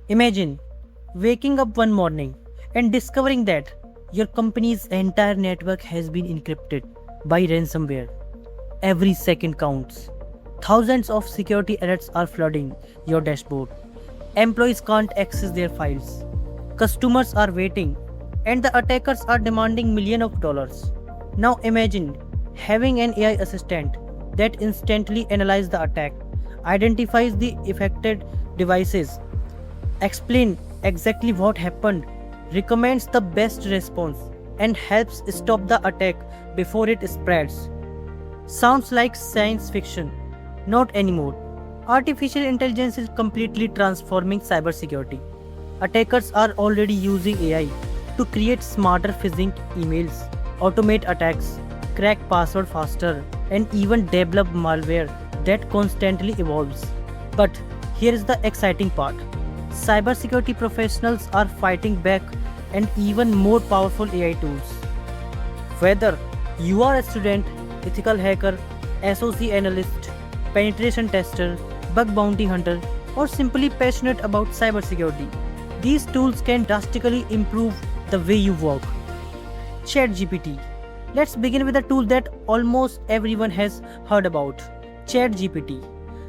Imagine waking up one morning and discovering that your company's entire network has been encrypted by ransomware. Every second counts. Thousands of security alerts are flooding your dashboard. Employees can't access their files. Customers are waiting, and the attackers are demanding millions of dollars. Now imagine having an AI assistant that instantly analyzes the attack, identifies the affected devices, explain exactly what happened, recommends the best response, and helps stop the attack before it spreads. Sounds like science fiction. Not anymore. Artificial intelligence is completely transforming cybersecurity. Attackers are already using AI to create smarter phishing emails, automate attacks, crack password faster, and even develop malware that constantly evolves. But here is the exciting part. Cybersecurity professionals are fighting back and even more powerful AI tools. Whether you are a student, ethical hacker, SOC analyst, penetration tester, bug bounty hunter, or simply passionate about cybersecurity, these tools can drastically improve the way you work. ChatGPT. Let's begin with a tool that almost everyone has heard about. ChatGPT.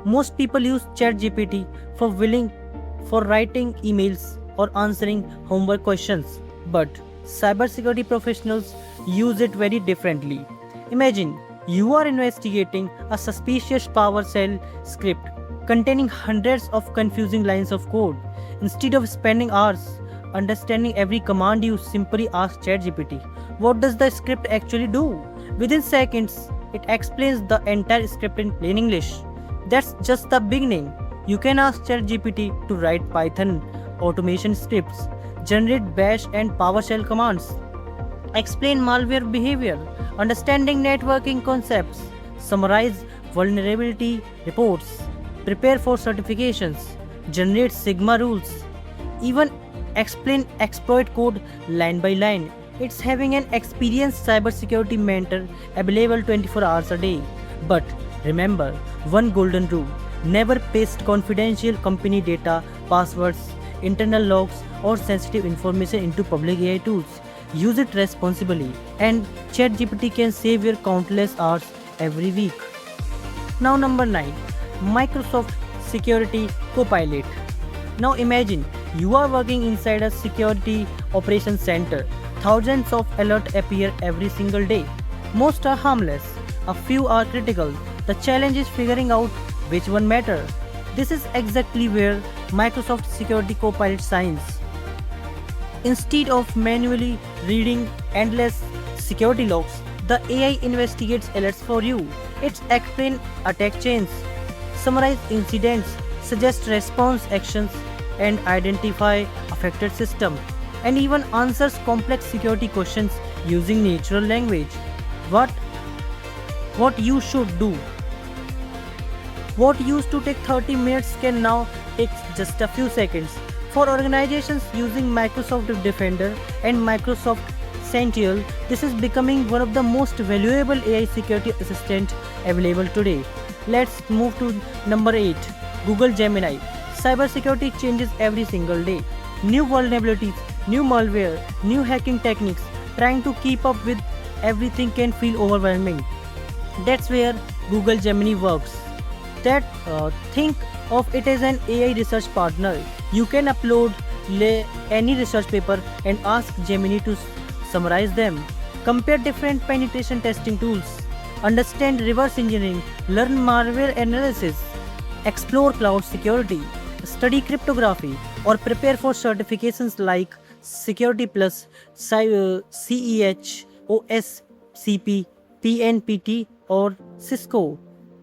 Most people use ChatGPT for writing emails or answering homework questions, but cybersecurity professionals use it very differently. Imagine you are investigating a suspicious PowerShell script containing hundreds of confusing lines of code. Instead of spending hours understanding every command, you simply ask ChatGPT, what does the script actually do? Within seconds, it explains the entire script in plain English. That's just the beginning. You can ask ChatGPT to write Python automation scripts, generate Bash and PowerShell commands, explain malware behavior, understanding networking concepts, summarize vulnerability reports, prepare for certifications, generate Sigma rules, even explain exploit code line by line. It's having an experienced cybersecurity mentor available 24 hours a day. But remember one golden rule: never paste confidential company data, passwords, internal logs, or sensitive information into public AI tools. Use it responsibly, and ChatGPT can save your countless hours every week. Now, number 9, Microsoft Security Copilot. Now, imagine you are working inside a security operations center. Thousands of alerts appear every single day. Most are harmless, a few are critical. The challenge is figuring out which one matter. This is exactly where Microsoft Security Copilot shines. Instead of manually reading endless security logs, the AI investigates alerts for you. It explains attack chains, summarizes incidents, suggests response actions, and identify affected systems, and even answers complex security questions using natural language. What you should do. What used to take 30 minutes can now take just a few seconds. For organizations using Microsoft Defender and Microsoft Sentinel, this is becoming one of the most valuable AI security assistant available today. Let's move to number 8, Google Gemini. Cybersecurity changes every single day. New vulnerabilities, new malware, new hacking techniques. Trying to keep up with everything can feel overwhelming. That's where Google Gemini works. Think of it as an AI research partner. You can upload any research paper and ask Gemini to summarize them. Compare different penetration testing tools. Understand reverse engineering. Learn malware analysis. Explore cloud security. Study cryptography, or prepare for certifications like Security Plus, CEH, OSCP, PNPT, or Cisco.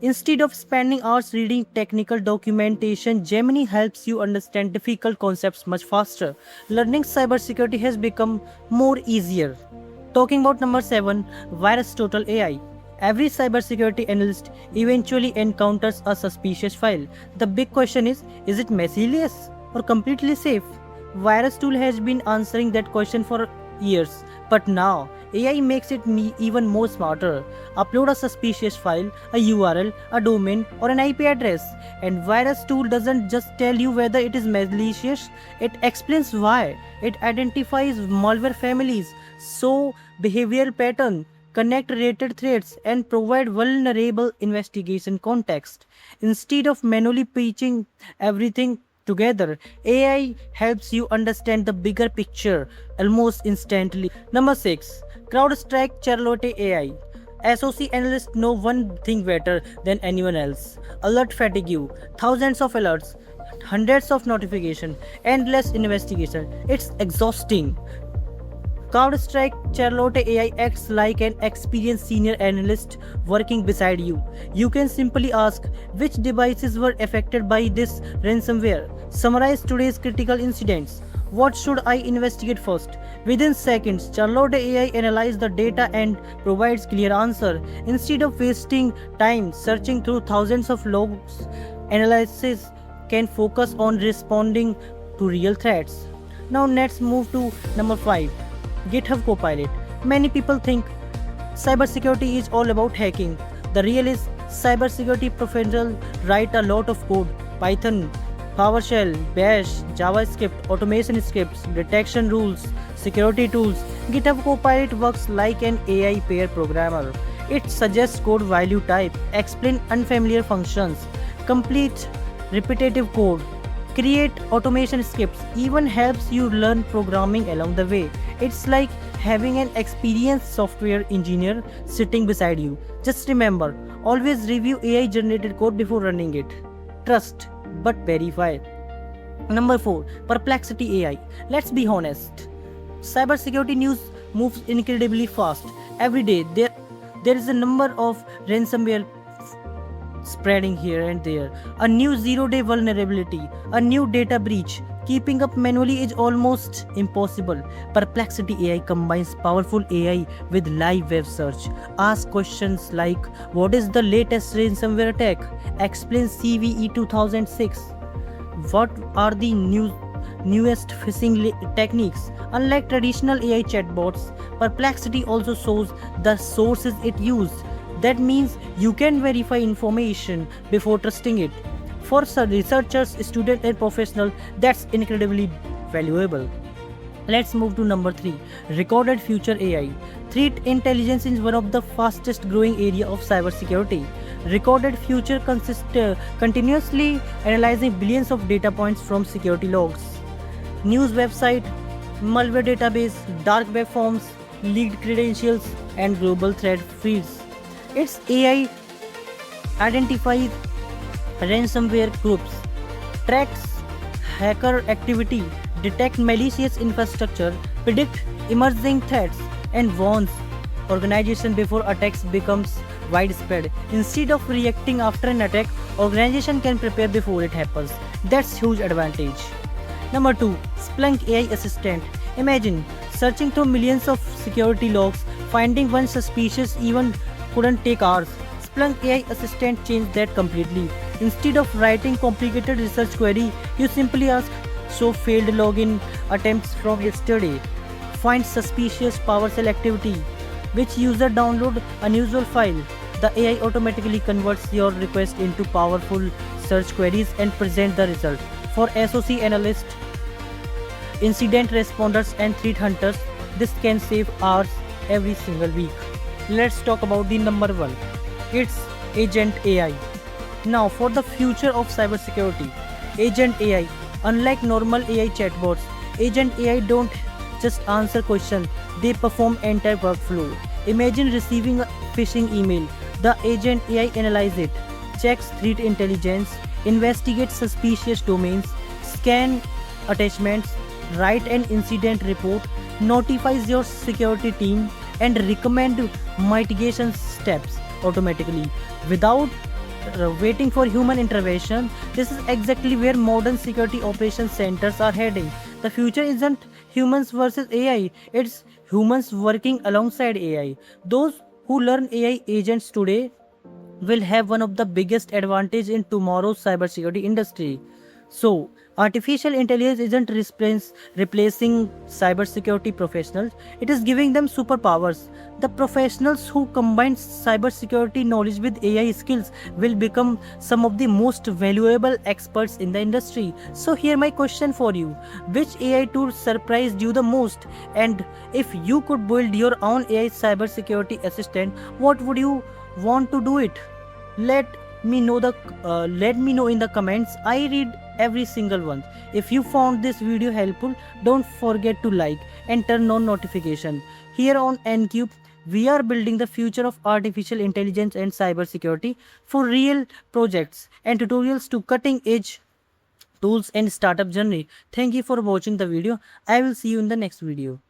Instead of spending hours reading technical documentation, Gemini helps you understand difficult concepts much faster. Learning cybersecurity has become more easier. Talking about number 7, VirusTotal AI. Every cybersecurity analyst eventually encounters a suspicious file. The big question is it malicious or completely safe? VirusTool has been answering that question for years, but now AI makes it even more smarter. Upload a suspicious file, a URL, a domain, or an IP address, and virus tool doesn't just tell you whether it is malicious, it explains why. It identifies malware families, so behavioral pattern, connect related threads, and provide vulnerable investigation context. Instead of manually patching everything together, AI helps you understand the bigger picture almost instantly. Number 6. CrowdStrike Charlotte AI. SOC analysts know one thing better than anyone else. Alert fatigue, thousands of alerts, hundreds of notifications, endless investigation. It's exhausting. CrowdStrike Charlotte AI acts like an experienced senior analyst working beside you. You can simply ask which devices were affected by this ransomware. Summarize today's critical incidents. What should I investigate first? Within seconds, Charlotte AI analyzes the data and provides clear answer. Instead of wasting time searching through thousands of logs, analysis can focus on responding to real threats. Now let's move to number 5. GitHub Copilot. Many people think cybersecurity is all about hacking. The real is cybersecurity professionals write a lot of code. Python, PowerShell, Bash, JavaScript, automation scripts, detection rules, security tools. GitHub Copilot works like an AI pair programmer. It suggests code while you type, explain unfamiliar functions, complete repetitive code, create automation scripts, even helps you learn programming along the way. It's like having an experienced software engineer sitting beside you. Just remember, always review AI generated code before running it. Trust, but verify. Number 4. Perplexity AI. Let's be honest. Cybersecurity news moves incredibly fast. Every day there is a number of ransomware spreading here and there. A new zero-day vulnerability, a new data breach. Keeping up manually is almost impossible. Perplexity AI combines powerful AI with live web search. Ask questions like, what is the latest ransomware attack? Explain CVE 2006. What are the newest phishing techniques? Unlike traditional AI chatbots, Perplexity also shows the sources it used. That means you can verify information before trusting it. For researchers, students, and professionals, that's incredibly valuable. Let's move to number 3. Recorded future AI. Threat intelligence is one of the fastest growing area of cybersecurity. Recorded future consists continuously analyzing billions of data points from security logs, news website, malware database, dark web forms, leaked credentials, and global threat feeds. Its AI identifies ransomware groups, tracks hacker activity, detect malicious infrastructure, predict emerging threats, and warns organizations before attacks becomes widespread. Instead of reacting after an attack, organization can prepare before it happens. That's huge advantage. Number 2. Splunk AI Assistant. Imagine searching through millions of security logs, finding one suspicious event couldn't take hours. Splunk AI Assistant changed that completely. Instead of writing complicated research query, you simply ask, show failed login attempts from yesterday. Find suspicious PowerShell activity. Which user download unusual file? The AI automatically converts your request into powerful search queries and present the result. For SOC analysts, incident responders, and threat hunters, this can save hours every single week. Let's talk about the number 1. It's Agent AI. Now for the future of cybersecurity. Agent AI. Unlike normal AI chatbots, Agent AI don't just answer questions, they perform entire workflow. Imagine receiving a phishing email. The Agent AI analyzes it, checks threat intelligence, investigates suspicious domains, scan attachments, write an incident report, notifies your security team, and recommend mitigation steps automatically without waiting for human intervention. This is exactly where modern security operations centers are heading. The future isn't humans versus AI, it's humans working alongside AI. Those who learn AI agents today will have one of the biggest advantage in tomorrow's cybersecurity industry. So, Artificial intelligence isn't replacing cybersecurity professionals, it is giving them superpowers. The professionals who combine cybersecurity knowledge with AI skills will become some of the most valuable experts in the industry. So, here my question for you: which AI tool surprised you the most? And if you could build your own AI cybersecurity assistant, what would you want to do it? Let let me know in the comments. I read every single one. If you found this video helpful, don't forget to like and turn on notification. Here on NCube, we are building the future of artificial intelligence and cybersecurity for real projects and tutorials to cutting edge tools and startup journey. Thank you for watching the video. I will see you in the next video.